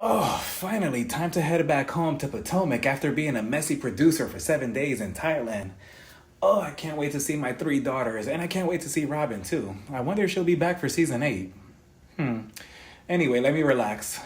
Oh, finally, time to head back home to Potomac after being a messy producer for 7 days in Thailand. Oh, I can't wait to see my three daughters, and I can't wait to see Robin too. I wonder if she'll be back for season 8. Anyway, let me relax.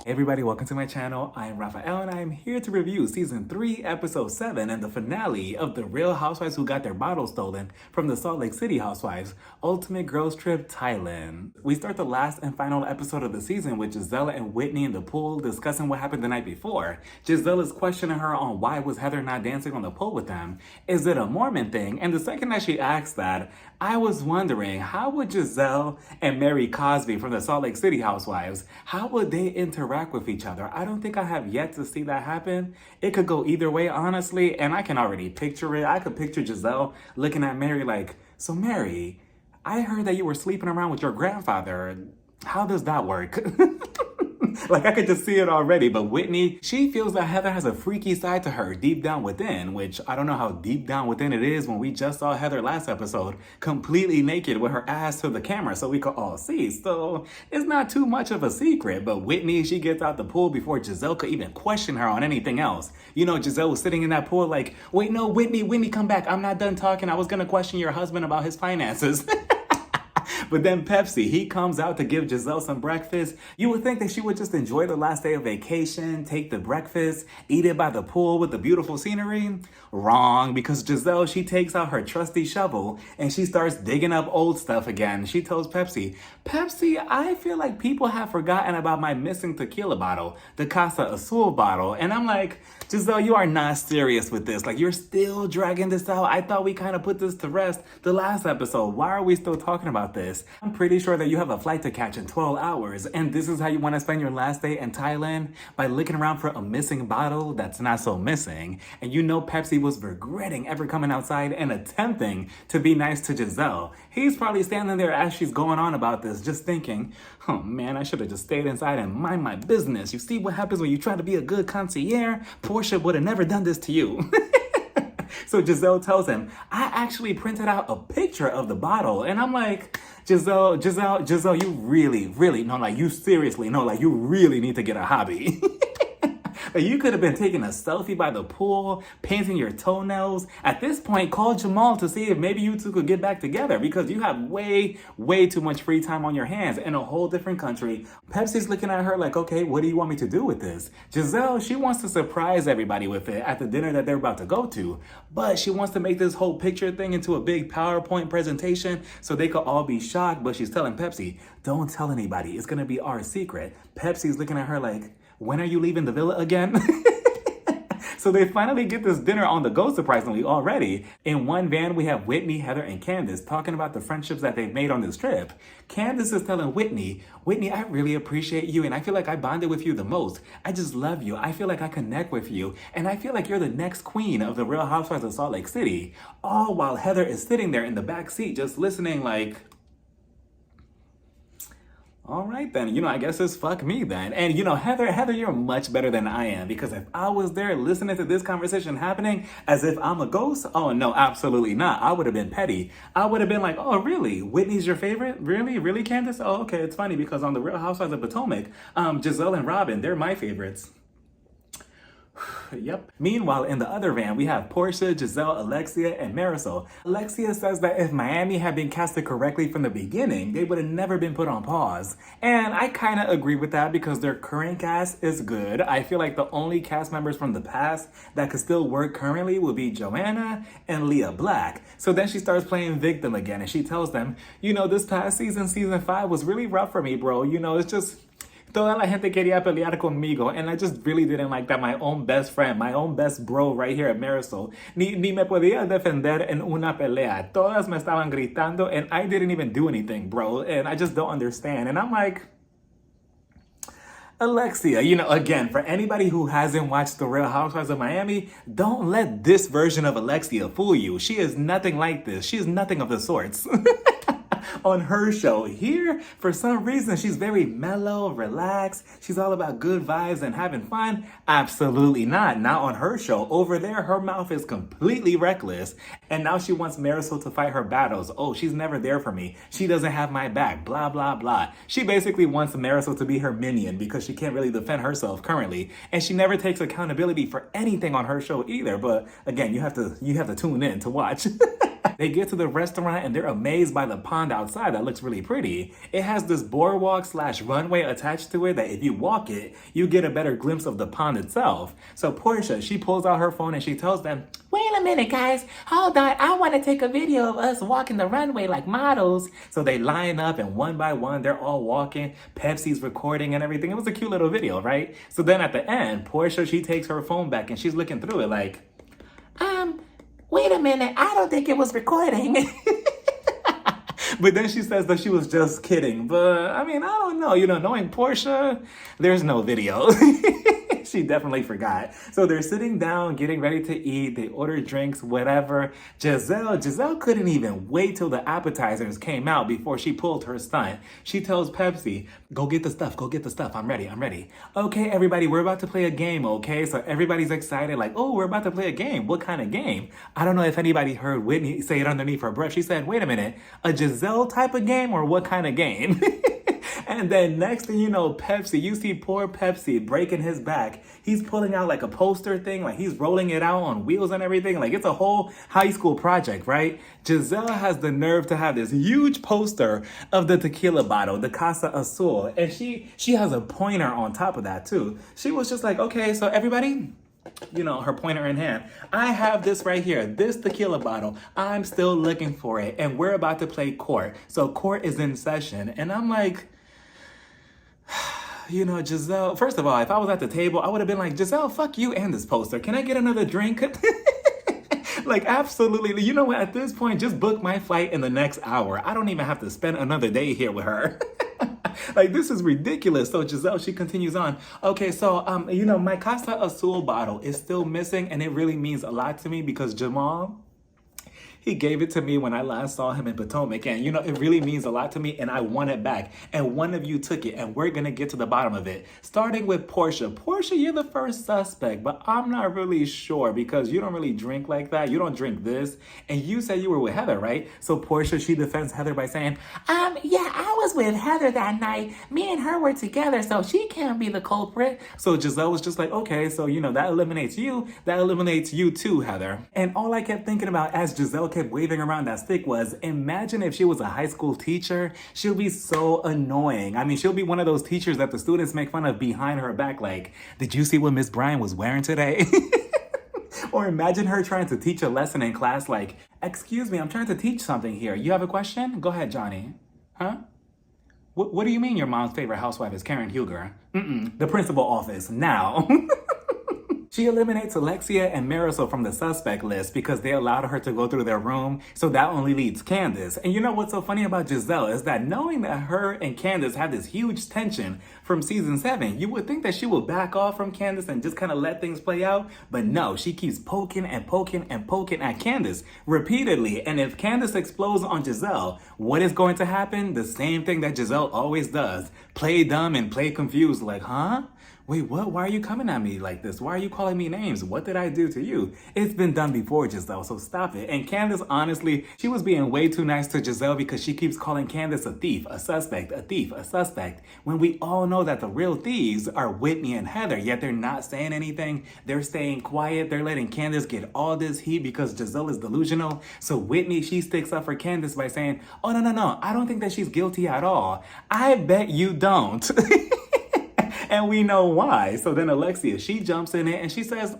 Hey everybody, welcome to my channel. I am Rafael and I am here to review season 3, episode 7 and the finale of the Real Housewives Who Got Their Bottles Stolen from the Salt Lake City Housewives Ultimate Girls Trip Thailand. We start the last and final episode of the season with Gisela and Whitney in the pool discussing what happened the night before. Giselle is questioning her on why was Heather not dancing on the pool with them. Is it a Mormon thing? And the second that she asked that, I was wondering, how would Giselle and Mary Cosby from the Salt Lake City Housewives, how would they interact with each other? I don't think I have yet to see that happen. It could go either way, honestly, and I can already picture it. I could picture Giselle looking at Mary like, so Mary, I heard that you were sleeping around with your grandfather. How does that work? Like, I could just see it already. But Whitney, she feels that Heather has a freaky side to her deep down within, which I don't know how deep down within it is when we just saw Heather last episode completely naked with her ass to the camera so we could all see. So it's not too much of a secret. But Whitney, she gets out the pool before Giselle could even question her on anything else. You know, Giselle was sitting in that pool like, wait, no, Whitney, come back. I'm not done talking. I was going to question your husband about his finances. But then Pepsi, he comes out to give Giselle some breakfast. You would think that she would just enjoy the last day of vacation, take the breakfast, eat it by the pool with the beautiful scenery. Wrong, because Giselle, she takes out her trusty shovel and she starts digging up old stuff again. She tells Pepsi, I feel like people have forgotten about my missing tequila bottle, the Casa Azul bottle. And I'm like, Giselle, you are not serious with this. Like, you're still dragging this out. I thought we kind of put this to rest the last episode. Why are we still talking about this? I'm pretty sure that you have a flight to catch in 12 hours. And this is how you want to spend your last day in Thailand? By looking around for a missing bottle that's not so missing. And you know Pepsi was regretting ever coming outside and attempting to be nice to Giselle. He's probably standing there as she's going on about this, just thinking, oh man, I should have just stayed inside and mind my business. You see what happens when you try to be a good concierge? Portia would have never done this to you. So Giselle tells him, I actually printed out a picture of the bottle. And I'm like, Giselle, you really, no, like you seriously, no, like you really need to get a hobby. You could have been taking a selfie by the pool, painting your toenails. At this point, call Jamal to see if maybe you two could get back together because you have way too much free time on your hands in a whole different country. Pepsi's looking at her like, okay, what do you want me to do with this? Giselle, she wants to surprise everybody with it at the dinner that they're about to go to. But she wants to make this whole picture thing into a big PowerPoint presentation so they could all be shocked. But she's telling Pepsi, don't tell anybody. It's going to be our secret. Pepsi's looking at her like, when are you leaving the villa again? So they finally get this dinner on the go, surprisingly, already. In one van, we have Whitney, Heather, and Candace talking about the friendships that they've made on this trip. Candace is telling Whitney, I really appreciate you, and I feel like I bonded with you the most. I just love you. I feel like I connect with you, and I feel like you're the next queen of the Real Housewives of Salt Lake City. All while Heather is sitting there in the back seat just listening like, all right then, I guess it's fuck me then. And Heather, you're much better than I am because if I was there listening to this conversation happening as if I'm a ghost, oh no, absolutely not. I would have been petty. I would have been like, oh really? Whitney's your favorite? Really, Candace? Oh, okay, it's funny because on the Real Housewives of Potomac, Giselle and Robin, they're my favorites. Yep. Meanwhile, in the other van, we have Portia, Giselle, Alexia, and Marisol. Alexia says that if Miami had been casted correctly from the beginning, they would have never been put on pause. And I kind of agree with that because their current cast is good. I feel like the only cast members from the past that could still work currently would be Joanna and Leah Black. So then she starts playing victim again and she tells them, this past season 5 was really rough for me, bro. It's just... Toda la gente quería pelear conmigo, and I just really didn't like that my own best friend, my own best bro right here at Marisol, ni me podía defender en una pelea. Todas me estaban gritando, and I didn't even do anything, bro, and I just don't understand. And I'm like, Alexia, again, for anybody who hasn't watched The Real Housewives of Miami, don't let this version of Alexia fool you. She is nothing like this. She is nothing of the sorts. on her show. Here, for some reason, she's very mellow, relaxed. She's all about good vibes and having fun. Absolutely not. Not on her show. Over there, her mouth is completely reckless. And now she wants Marisol to fight her battles. Oh, she's never there for me. She doesn't have my back. Blah, blah, blah. She basically wants Marisol to be her minion because she can't really defend herself currently. And she never takes accountability for anything on her show either. But again, you have to tune in to watch. They get to the restaurant and they're amazed by the pond outside that looks really pretty. It has this boardwalk / runway attached to it that if you walk it, you get a better glimpse of the pond itself. So Portia, she pulls out her phone and she tells them, wait a minute, guys, hold on. I want to take a video of us walking the runway like models. So they line up and one by one, they're all walking. Pepsi's recording and everything. It was a cute little video, right? So then at the end, Portia, she takes her phone back and she's looking through it like, wait a minute, I don't think it was recording. But then she says that she was just kidding. But I mean, I don't know. Knowing Portia, there's no video. She definitely forgot. So they're sitting down, getting ready to eat. They order drinks, whatever. Giselle couldn't even wait till the appetizers came out before she pulled her stunt. She tells Pepsi, go get the stuff. I'm ready. Okay, everybody, we're about to play a game, okay? So everybody's excited, like, oh, we're about to play a game. What kind of game? I don't know if anybody heard Whitney say it underneath her breath. She said, wait a minute, a Giselle type of game or what kind of game? And then next thing you know, Pepsi, you see poor Pepsi breaking his back. He's pulling out like a poster thing, like he's rolling it out on wheels and everything. Like it's a whole high school project, right? Giselle has the nerve to have this huge poster of the tequila bottle, the Casa Azul. And she has a pointer on top of that too. She was just like, okay, so everybody, her pointer in hand. I have this right here, this tequila bottle. I'm still looking for it. And we're about to play court. So court is in session. And I'm like, Giselle, first of all, if I was at the table, I would have been like, Giselle, fuck you and this poster. Can I get another drink? Like, absolutely. You know what? At this point, just book my flight in the next hour. I don't even have to spend another day here with her. Like, this is ridiculous. So Giselle, she continues on. Okay, so, my Casa Azul bottle is still missing, and it really means a lot to me because Jamal, he gave it to me when I last saw him in Potomac. And, it really means a lot to me and I want it back. And one of you took it and we're going to get to the bottom of it. Starting with Portia. Portia, you're the first suspect, but I'm not really sure because you don't really drink like that. You don't drink this. And you said you were with Heather, right? So Portia, she defends Heather by saying, yeah, I was with Heather that night. Me and her were together, so she can't be the culprit. So Giselle was just like, okay, so, that eliminates you. That eliminates you too, Heather. And all I kept thinking about as Giselle kept waving around that stick was, imagine if she was a high school teacher. She'll be so annoying. I mean, she'll be one of those teachers that the students make fun of behind her back, like, did you see what Miss Bryan was wearing today? Or imagine her trying to teach a lesson in class like, excuse me, I'm trying to teach something here. You have a question? Go ahead, Johnny. Huh? What do you mean your mom's favorite housewife is Karen Huger? The principal office, now. She eliminates Alexia and Marisol from the suspect list because they allowed her to go through their room, so that only leaves Candace. And you know what's so funny about Giselle is that knowing that her and Candace have this huge tension from season 7, you would think that she would back off from Candace and just kind of let things play out, but no, she keeps poking and poking and poking at Candace repeatedly. And if Candace explodes on Giselle, what is going to happen? The same thing that Giselle always does. Play dumb and play confused, like, huh? Wait, what? Why are you coming at me like this? Why are you calling me names? What did I do to you? It's been done before, Giselle, so stop it. And Candace, honestly, she was being way too nice to Giselle because she keeps calling Candace a thief, a suspect, a thief, a suspect, when we all know that the real thieves are Whitney and Heather, yet they're not saying anything. They're staying quiet. They're letting Candace get all this heat because Giselle is delusional. So Whitney, she sticks up for Candace by saying, oh, no, I don't think that she's guilty at all. I bet you don't. And we know why. So then Alexia, she jumps in it and she says,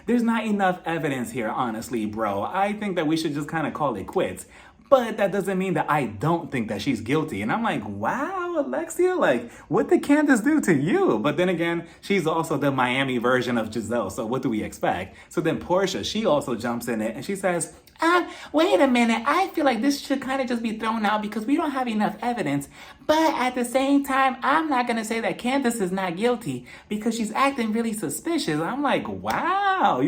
there's not enough evidence here, honestly, bro. I think that we should just kind of call it quits. But that doesn't mean that I don't think that she's guilty. And I'm like, wow, Alexia, like, what did Candace do to you? But then again, she's also the Miami version of Giselle. So what do we expect? So then Portia, she also jumps in it and she says, wait a minute. I feel like this should kind of just be thrown out because we don't have enough evidence. But at the same time, I'm not gonna say that Candace is not guilty because she's acting really suspicious. I'm like, wow,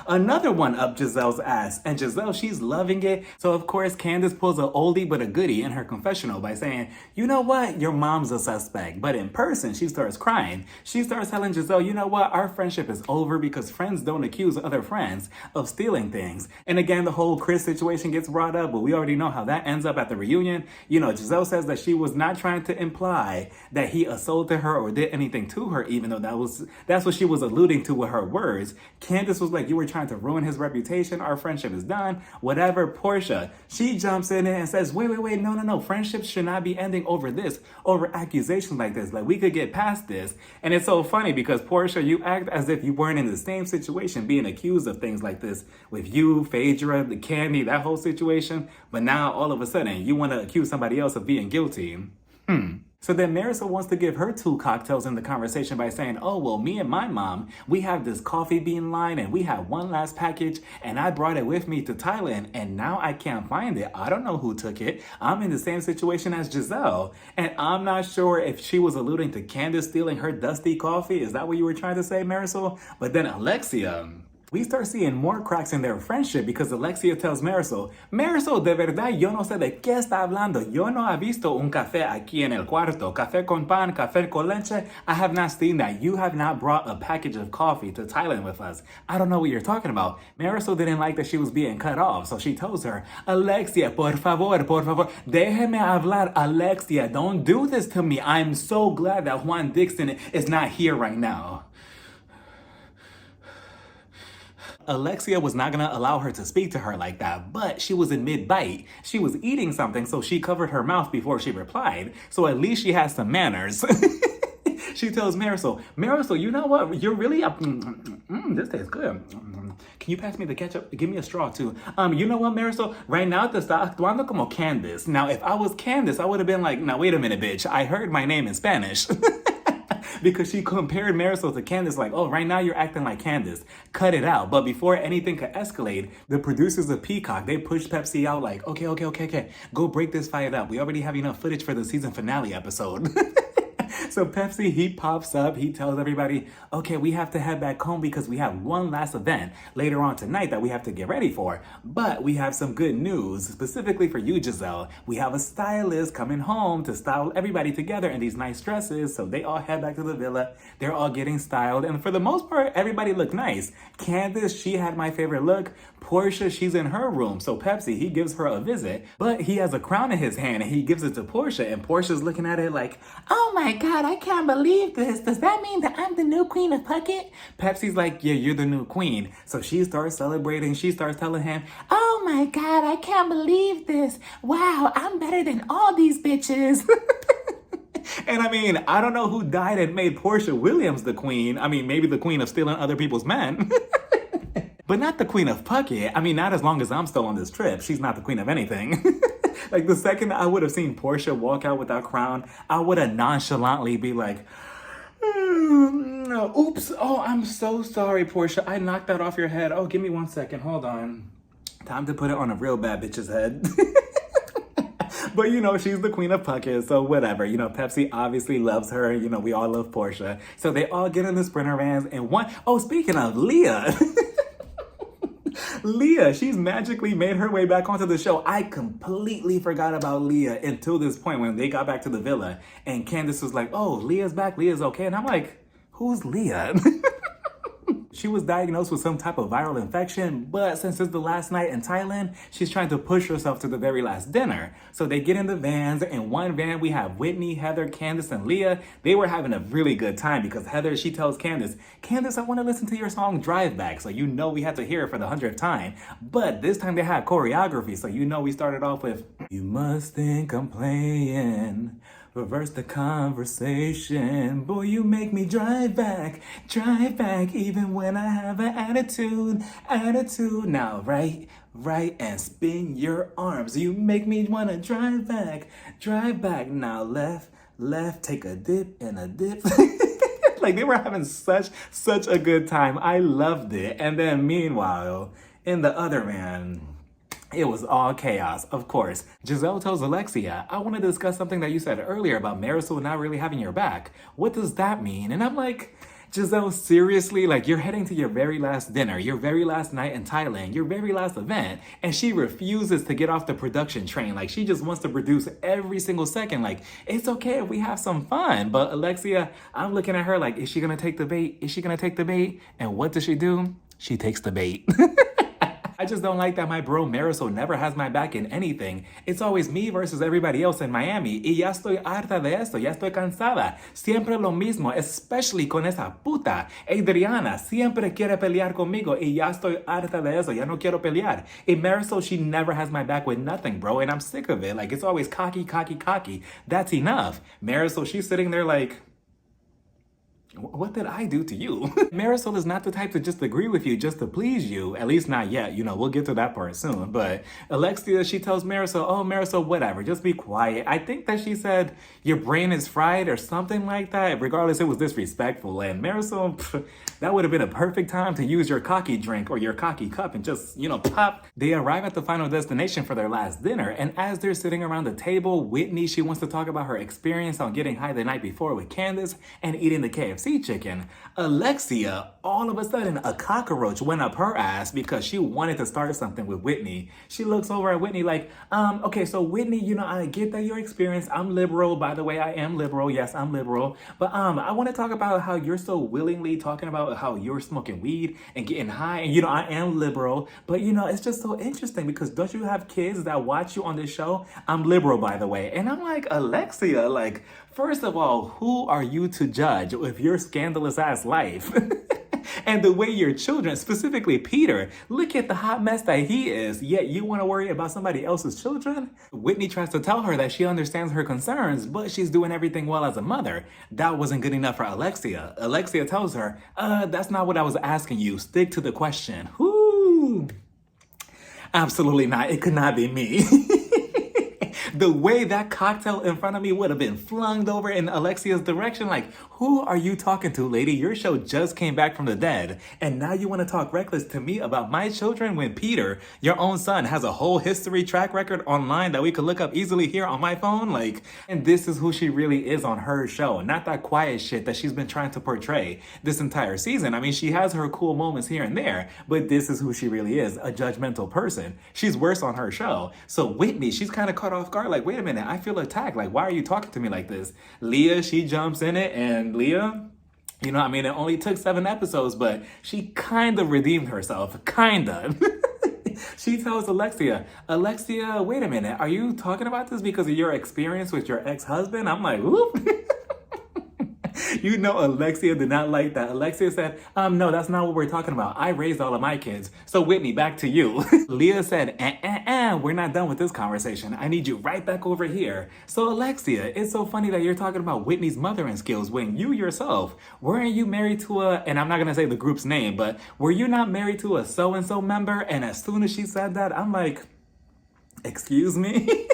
another one up Giselle's ass. And Giselle, she's loving it. So of course, Candace pulls a oldie but a goodie in her confessional by saying, you know what, your mom's a suspect. But in person, she starts crying. She starts telling Giselle, you know what, our friendship is over because friends don't accuse other friends of stealing things. And again, the whole Chris situation gets brought up, but we already know how that ends up at the reunion. Giselle says that she was not trying to imply that he assaulted her or did anything to her, even though that's what she was alluding to with her words. Candace was like, you were trying to ruin his reputation. Our friendship is done. Whatever. Portia, she jumps in and says, wait, no. Friendships should not be ending over this, over accusations like this. Like, we could get past this. And it's so funny because Portia, you act as if you weren't in the same situation being accused of things like this with you, Phaedra, the Candy, that whole situation. But now all of a sudden you want to accuse somebody else of being guilty. So then Marisol wants to give her 2 cocktails in the conversation by saying, oh, well, me and my mom, we have this coffee bean line and we have one last package and I brought it with me to Thailand and now I can't find it. I don't know who took it. I'm in the same situation as Giselle. And I'm not sure if she was alluding to Candace stealing her dusty coffee. Is that what you were trying to say, Marisol? But then Alexia, we start seeing more cracks in their friendship because Alexia tells Marisol, de verdad yo no sé de qué está hablando. Yo no he visto un café aquí en el cuarto. Café con pan, café con leche. I have not seen that. You have not brought a package of coffee to Thailand with us. I don't know what you're talking about. Marisol didn't like that she was being cut off, so she tells her, Alexia, por favor, déjeme hablar. Alexia, don't do this to me. I'm so glad that Juan Dixon is not here right now. Alexia was not going to allow her to speak to her like that, but she was in mid-bite. She was eating something, so she covered her mouth before she replied. So at least she has some manners. She tells Marisol, you know what? You're really up. This tastes good. Can you pass me the ketchup? Give me a straw too. You know what, Marisol? Right now te está actuando como Candace. Now, if I was Candace, I would have been like, now wait a minute, bitch. I heard my name in Spanish. Because she compared Marisol to Candace like, oh, right now you're acting like Candace. Cut it out. But before anything could escalate, the producers of Peacock, they pushed Pepsi out like, okay. Go break this fight up. We already have enough footage for the season finale episode. So Pepsi, he pops up, he tells everybody, okay, we have to head back home because we have one last event later on tonight that we have to get ready for. But we have some good news, specifically for you, Giselle. We have a stylist coming home to style everybody together in these nice dresses. So they all head back to the villa. They're all getting styled. And for the most part, everybody looked nice. Candace, she had my favorite look. Portia, she's in her room. So Pepsi, he gives her a visit, but he has a crown in his hand and he gives it to Portia. And Portia's looking at it like, oh my God, I can't believe this. Does that mean that I'm the new queen of Phuket? Pepsi's like, yeah, you're the new queen. So she starts celebrating. She starts telling him, oh my God, I can't believe this. Wow, I'm better than all these bitches. And I mean, I don't know who died and made Portia Williams the queen. I mean, maybe the queen of stealing other people's men. But not the queen of Phuket. I mean, not as long as I'm still on this trip. She's not the queen of anything. Like the second I would have seen Portia walk out with that crown, I would have nonchalantly be like, oops, oh, I'm so sorry, Portia. I knocked that off your head. Oh, give me 1 second. Hold on. Time to put it on a real bad bitch's head. But, she's the queen of Phuket, so whatever. Pepsi obviously loves her. We all love Portia. So they all get in the Sprinter vans and speaking of Leah. Leah, she's magically made her way back onto the show. I completely forgot about Leah until this point when they got back to the villa. And Candace was like, oh, Leah's back. Leah's okay. And I'm like, who's Leah? She was diagnosed with some type of viral infection, but since it's the last night in Thailand, she's trying to push herself to the very last dinner. So they get in the vans. In one van, we have Whitney, Heather, Candace, and Leah. They were having a really good time because Heather, she tells Candace, I want to listen to your song Drive Back. So we had to hear it for the 100th time. But this time they had choreography. So we started off with, you must think I'm playing. Reverse the conversation. Boy, you make me drive back, even when I have an attitude. Now, right, and spin your arms. You make me wanna drive back. Now, left, take a dip and a dip. Like they were having such a good time. I loved it. And then meanwhile, in the other van, It was all chaos, of course. Giselle tells Alexia, I want to discuss something that you said earlier about Marisol not really having your back. What does that mean? And I'm like, Giselle, seriously? Like, you're heading to your very last dinner, your very last night in Thailand, your very last event, and she refuses to get off the production train. Like, she just wants to produce every single second. Like, it's okay if we have some fun. But Alexia, I'm looking at her like, is she gonna take the bait? Is she gonna take the bait? And what does she do? She takes the bait. I just don't like that my bro Marisol never has my back in anything. It's always me versus everybody else in Miami. Y ya estoy harta de esto, ya estoy cansada. Siempre lo mismo, especially con esa puta. Adriana siempre quiere pelear conmigo y ya estoy harta de eso, ya no quiero pelear. Y Marisol, she never has my back with nothing, bro, and I'm sick of it. Like, it's always cocky, cocky, cocky. That's enough. Marisol, she's sitting there like, what did I do to you? Marisol is not the type to just agree with you just to please you. At least not yet. You know, we'll get to that part soon. But Alexia, she tells Marisol, oh, Marisol, whatever. Just be quiet. I think that she said, your brain is fried or something like that. Regardless, it was disrespectful. And Marisol, that would have been a perfect time to use your cocky drink or your cocky cup and just, you know, pop. They arrive at the final destination for their last dinner. And as they're sitting around the table, Whitney, she wants to talk about her experience on getting high the night before with Candace and eating the KFC chicken. Alexia, all of a sudden, a cockroach went up her ass because she wanted to start something with Whitney. She looks over at Whitney like, okay, so Whitney, you know, I get that your experience. I'm liberal. By the way, I am liberal. Yes, I'm liberal. But I want to talk about how you're so willingly talking about how you're smoking weed and getting high. And, you know, I am liberal. But, you know, it's just so interesting because don't you have kids that watch you on this show? I'm liberal, by the way. And I'm like, Alexia, like, first of all, who are you to judge with your scandalous ass life? And the way your children, specifically Peter, look at the hot mess that he is, yet you want to worry about somebody else's children? Whitney tries to tell her that she understands her concerns, but she's doing everything well as a mother. That wasn't good enough for Alexia. Alexia tells her, that's not what I was asking you. Stick to the question. Whoo! Absolutely not. It could not be me. The way that cocktail in front of me would have been flung over in Alexia's direction, like, who are you talking to, lady? Your show just came back from the dead, and now you want to talk reckless to me about my children when Peter, your own son, has a whole history track record online that we could look up easily here on my phone? Like, and this is who she really is on her show, not that quiet shit that she's been trying to portray this entire season. I mean, she has her cool moments here and there, but this is who she really is, a judgmental person. She's worse on her show. So Whitney, she's kind of caught off guard, like, wait a minute, I feel attacked. Like, why are you talking to me like this? Leah, she jumps in it, and Leah, you know, I mean, it only took 7 episodes, but she kind of redeemed herself. Kind of. She tells Alexia, wait a minute, are you talking about this because of your experience with your ex-husband? I'm like, whoop. You know, Alexia did not like that. Alexia said, no, that's not what we're talking about. I raised all of my kids. So Whitney, back to you. Leah said, we're not done with this conversation. I need you right back over here. So Alexia, it's so funny that you're talking about Whitney's mothering skills when you yourself, weren't you married to a, and I'm not going to say the group's name, but were you not married to a so-and-so member? And as soon as she said that, I'm like, excuse me?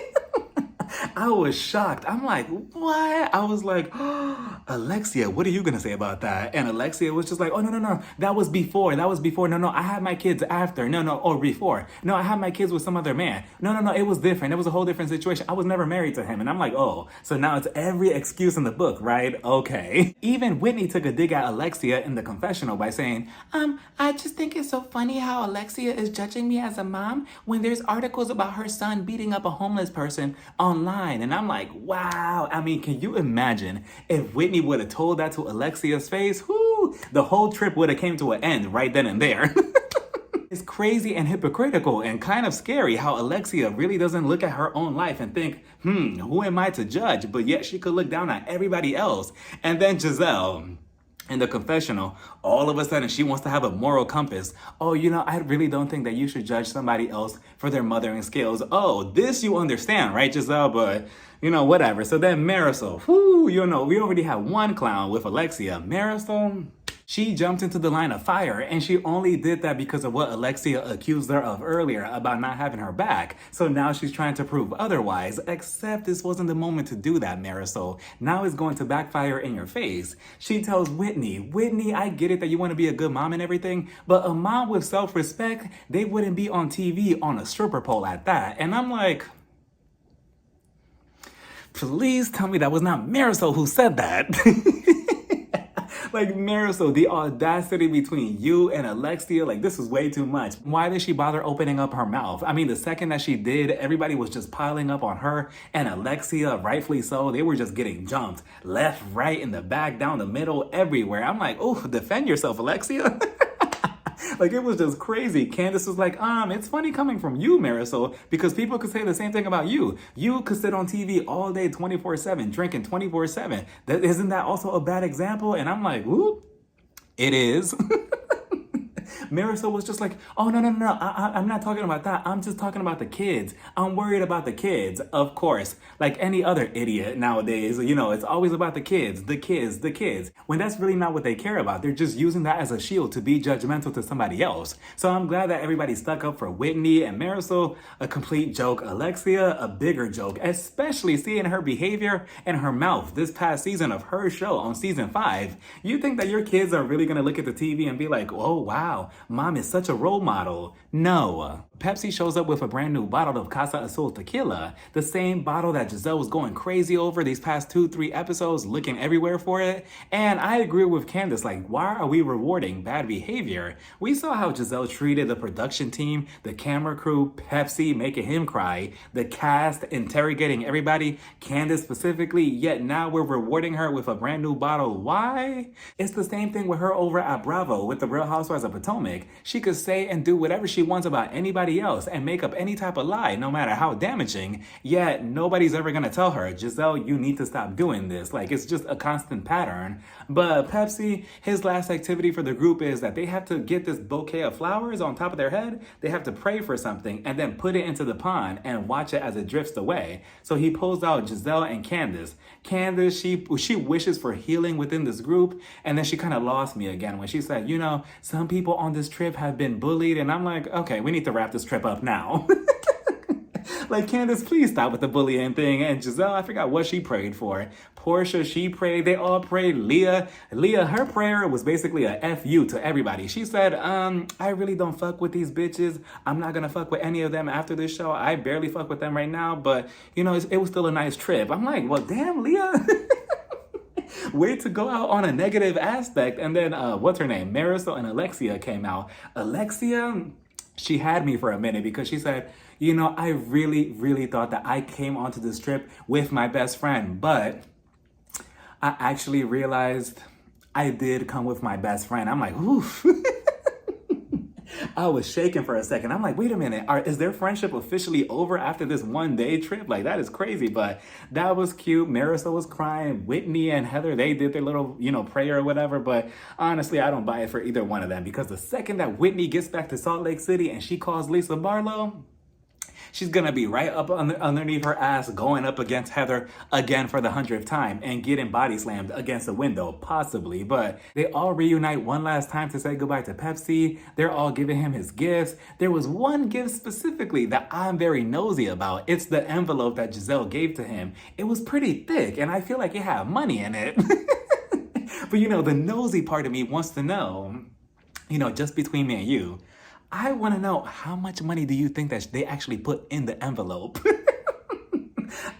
I was shocked. I'm like, what? I was like, oh, Alexia, what are you going to say about that? And Alexia was just like, oh, no. That was before. No, I had my kids after. No, or before. No, I had my kids with some other man. No, it was different. It was a whole different situation. I was never married to him. And I'm like, oh, so now it's every excuse in the book, right? Okay. Even Whitney took a dig at Alexia in the confessional by saying, I just think it's so funny how Alexia is judging me as a mom when there's articles about her son beating up a homeless person online. And I'm like, wow. I mean, can you imagine if Whitney would have told that to Alexia's face? Whoo, the whole trip would have came to an end right then and there. It's crazy and hypocritical and kind of scary how Alexia really doesn't look at her own life and think, who am I to judge? But yet she could look down at everybody else. And then Giselle, in the confessional, all of a sudden she wants to have a moral compass. Oh, you know, I really don't think that you should judge somebody else for their mothering skills. Oh, this you understand, right, Giselle? But, you know, whatever. So then Marisol, you know, we already have one clown with Alexia. Marisol, She jumped into the line of fire, and she only did that because of what Alexia accused her of earlier about not having her back. So now she's trying to prove otherwise, except this wasn't the moment to do that, Marisol. Now it's going to backfire in your face. She tells Whitney, I get it that you want to be a good mom and everything, but a mom with self-respect, they wouldn't be on TV on a stripper pole at that. And I'm like, please tell me that was not Marisol who said that. Like, Marisol, the audacity between you and Alexia, like, this is way too much. Why did she bother opening up her mouth? I mean, the second that she did, everybody was just piling up on her, and Alexia, rightfully so, they were just getting jumped. Left, right, in the back, down the middle, everywhere. I'm like, oh, defend yourself, Alexia. Like, it was just crazy. Candace was like, it's funny coming from you, Marisol, because people could say the same thing about you. You could sit on TV all day 24/7, drinking 24/7. Isn't that also a bad example? And I'm like, ooh, it is. Marisol was just like, oh, no, I'm not talking about that. I'm just talking about the kids. I'm worried about the kids, of course. Like any other idiot nowadays, it's always about the kids. When that's really not what they care about. They're just using that as a shield to be judgmental to somebody else. So I'm glad that everybody stuck up for Whitney and Marisol, a complete joke. Alexia, a bigger joke, especially seeing her behavior and her mouth this past season of her show on season 5. You think that your kids are really going to look at the TV and be like, oh, wow, mom is such a role model. No. Pepsi shows up with a brand new bottle of Casa Azul tequila, the same bottle that Giselle was going crazy over these past 2-3 episodes, looking everywhere for it. And I agree with Candace, like, why are we rewarding bad behavior? We saw how Giselle treated the production team, the camera crew, Pepsi making him cry, the cast interrogating everybody, Candace specifically, yet now we're rewarding her with a brand new bottle. Why? It's the same thing with her over at Bravo with the Real Housewives of Potomac. She could say and do whatever she wants about anybody else and make up any type of lie, no matter how damaging, yet nobody's ever gonna tell her, Giselle, you need to stop doing this. Like, it's just a constant pattern. But Pepsi, his last activity for the group is that they have to get this bouquet of flowers on top of their head. They have to pray for something and then put it into the pond and watch it as it drifts away. So he pulls out Giselle and Candace. Candace, she wishes for healing within this group, and then she kind of lost me again when she said, some people on this trip have been bullied, and I'm like, okay, we need to wrap this trip up now. Like, Candace, please stop with the bullying thing. And Giselle, I forgot what she prayed for. Portia, she prayed. They all prayed. Leah, her prayer was basically a F-U to everybody. She said, I really don't fuck with these bitches. I'm not going to fuck with any of them after this show. I barely fuck with them right now. But, it was still a nice trip. I'm like, well, damn, Leah. Way to go out on a negative aspect. And then, what's her name? Marisol and Alexia came out. Alexia, she had me for a minute because she said, I really, really thought that I came onto this trip with my best friend, but I actually realized I did come with my best friend. I'm like, oof. I was shaking for a second. I'm like, wait a minute. Is their friendship officially over after this one-day trip? Like, that is crazy, but that was cute. Marisol was crying. Whitney and Heather, they did their little, prayer or whatever, but honestly, I don't buy it for either one of them because the second that Whitney gets back to Salt Lake City and she calls Lisa Barlow, she's gonna be right up underneath her ass going up against Heather again for the 100th time and getting body slammed against a window, possibly. But they all reunite one last time to say goodbye to Pepsi. They're all giving him his gifts. There was one gift specifically that I'm very nosy about. It's the envelope that Giselle gave to him. It was pretty thick and I feel like it had money in it. But the nosy part of me wants to know, just between me and you, I want to know, how much money do you think that they actually put in the envelope?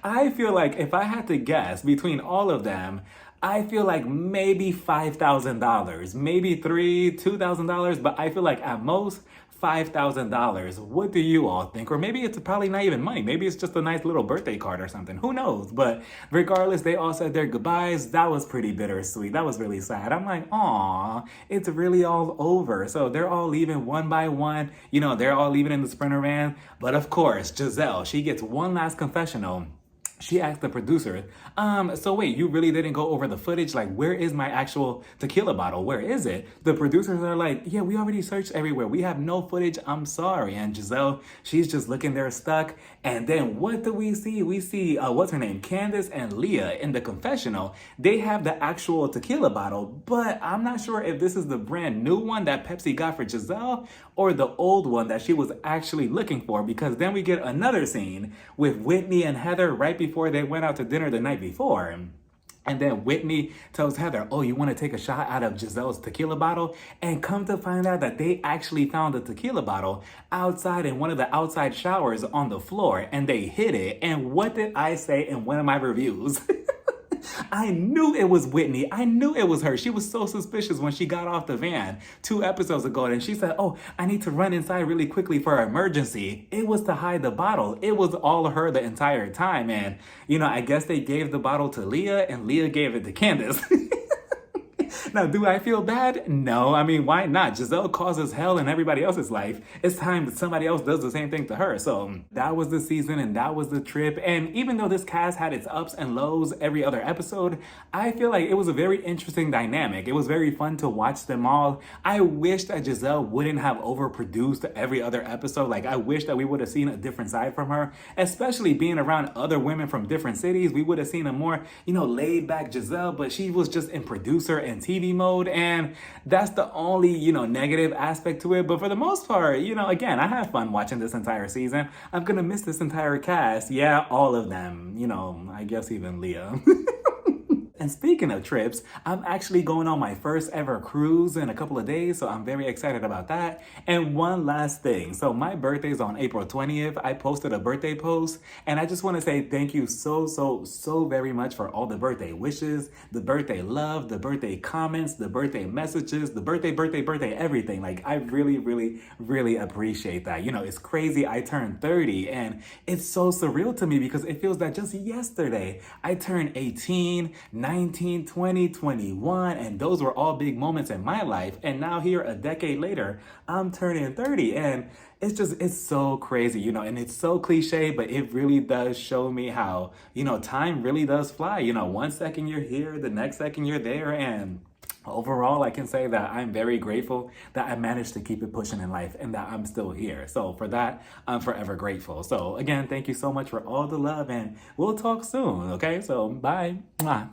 I feel like if I had to guess between all of them, I feel like maybe $5,000, maybe $2,000, but I feel like at most $5,000. What do you all think? Or maybe it's probably not even money. Maybe it's just a nice little birthday card or something. Who knows? But regardless, they all said their goodbyes. That was pretty bittersweet. That was really sad. I'm like, aw, it's really all over. So they're all leaving one by one. They're all leaving in the Sprinter van. But of course, Giselle, she gets one last confessional. she asked the producer, so wait, you really didn't go over the footage? Like, where is my actual tequila bottle? Where is it? The producers are like, yeah, we already searched everywhere. We have no footage. I'm sorry. And Giselle, she's just looking there stuck. And then what do we see? We see, what's her name? Candace and Leah in the confessional. They have the actual tequila bottle, but I'm not sure if this is the brand new one that Pepsi got for Giselle or the old one that she was actually looking for, because then we get another scene with Whitney and Heather right before they went out to dinner the night before. And then Whitney tells Heather, oh, you want to take a shot out of Giselle's tequila bottle? And come to find out that they actually found the tequila bottle outside in one of the outside showers on the floor, and they hid it. And what did I say in one of my reviews? I knew it was Whitney. I knew it was her. She was so suspicious when she got off the van 2 episodes ago, and she said, oh, I need to run inside really quickly for an emergency. It was to hide the bottle. It was all her the entire time. And, I guess they gave the bottle to Leah, and Leah gave it to Candace. Now, do I feel bad? No. I mean, why not? Giselle causes hell in everybody else's life. It's time that somebody else does the same thing to her. So that was the season and that was the trip. And even though this cast had its ups and lows every other episode, I feel like it was a very interesting dynamic. It was very fun to watch them all. I wish that Giselle wouldn't have overproduced every other episode. Like, I wish that we would have seen a different side from her, especially being around other women from different cities. We would have seen a more, laid back Giselle, but she was just in producer and TV mode, and that's the only, negative aspect to it. But for the most part, again, I had fun watching this entire season. I'm gonna miss this entire cast. Yeah, all of them. I guess even Leah. And speaking of trips, I'm actually going on my first ever cruise in a couple of days, so I'm very excited about that. And one last thing. So my birthday's on April 20th. I posted a birthday post, and I just want to say thank you so very much for all the birthday wishes, the birthday love, the birthday comments, the birthday messages, the birthday, everything. Like, I really appreciate that. It's crazy. I turned 30, and it's so surreal to me because it feels that just yesterday I turned 18, 19, 20, 21, and those were all big moments in my life. And now here a decade later, I'm turning 30, and it's so crazy, and it's so cliche, but it really does show me how, time really does fly. 1 second you're here, the next second you're there, and overall, I can say that I'm very grateful that I managed to keep it pushing in life and that I'm still here. So for that, I'm forever grateful. So again, thank you so much for all the love, and we'll talk soon, okay? So bye. Mwah.